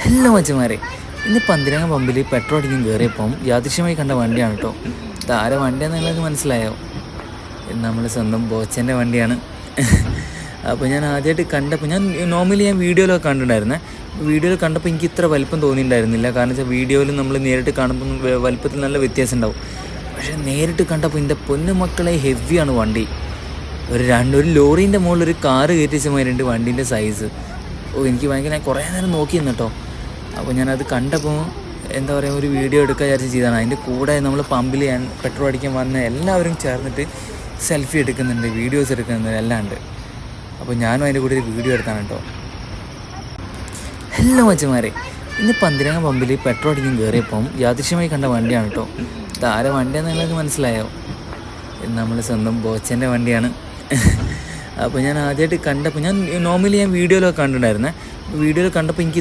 Hello മച്ചന്മാരെ, ഇന്ന് പന്തിരങ്ങ പമ്പിൽ പെട്രോൾ അടിക്കാൻ കയറിയപ്പം യാദൃശ്യമായി കണ്ട വണ്ടിയാണ് കേട്ടോ. ഇത് ആരെ വണ്ടിയാണെന്ന് നിങ്ങൾക്ക് മനസ്സിലായോ? ഇത് നമ്മുടെ സ്വന്തം ബോച്ചൻ്റെ വണ്ടിയാണ്. അപ്പോൾ ഞാൻ ആദ്യമായിട്ട് കണ്ടപ്പോൾ ഞാൻ വീഡിയോയിലൊക്കെ കണ്ടിട്ടുണ്ടായിരുന്നേ. വീഡിയോയിൽ കണ്ടപ്പോൾ എനിക്ക് ഇത്ര വലിപ്പം തോന്നിയിട്ടുണ്ടായിരുന്നില്ല. കാരണം വെച്ചാൽ വീഡിയോയിൽ നമ്മൾ നേരിട്ട് കാണുമ്പോൾ വലിപ്പത്തിൽ നല്ല വ്യത്യാസം ഉണ്ടാവും. പക്ഷേ നേരിട്ട് കണ്ടപ്പോൾ എൻ്റെ പൊന്നു മക്കളെ ഹെവിയാണ് വണ്ടി. ഒരു ലോറീൻ്റെ മുകളിൽ ഒരു കാറ് കയറ്റിച്ച മാതിരിയുണ്ട് വണ്ടീൻ്റെ സൈസ്. എനിക്ക് ഭയങ്കര കുറേ നേരം നോക്കി കേട്ടോ. അപ്പോൾ ഞാനത് കണ്ടപ്പോൾ എന്താ പറയുക, ഒരു വീഡിയോ എടുക്കാൻ വിചാരിച്ച് ചെയ്തതാണ്. അതിൻ്റെ കൂടെ നമ്മൾ പമ്പിൽ പെട്രോൾ അടിക്കാൻ വന്ന എല്ലാവരും ചേർന്നിട്ട് സെൽഫി എടുക്കുന്നുണ്ട്, വീഡിയോസ് എടുക്കുന്നുണ്ട്, എല്ലാം ഉണ്ട്. അപ്പോൾ ഞാനും അതിൻ്റെ കൂടെ ഒരു വീഡിയോ എടുത്താണ് കേട്ടോ. ഹലോ മച്ചന്മാരെ, ഇന്ന് പന്തിരങ്ങ പമ്പിൽ പെട്രോൾ അടിക്കാൻ കയറിയപ്പം യാദൃശ്യമായി കണ്ട വണ്ടിയാണ് കേട്ടോ. ഇത് ആരെ വണ്ടിയാണെന്ന് നിങ്ങൾക്ക് മനസ്സിലായോ? ഇത് നമ്മുടെ സ്വന്തം ബോച്ചൻ്റെ വണ്ടിയാണ്. അപ്പോൾ ഞാൻ ആദ്യമായിട്ട് കണ്ടപ്പോൾ വീഡിയോയിലൊക്കെ കണ്ടിട്ടുണ്ടായിരുന്നേ. വീഡിയോയിൽ കണ്ടപ്പോൾ എനിക്ക്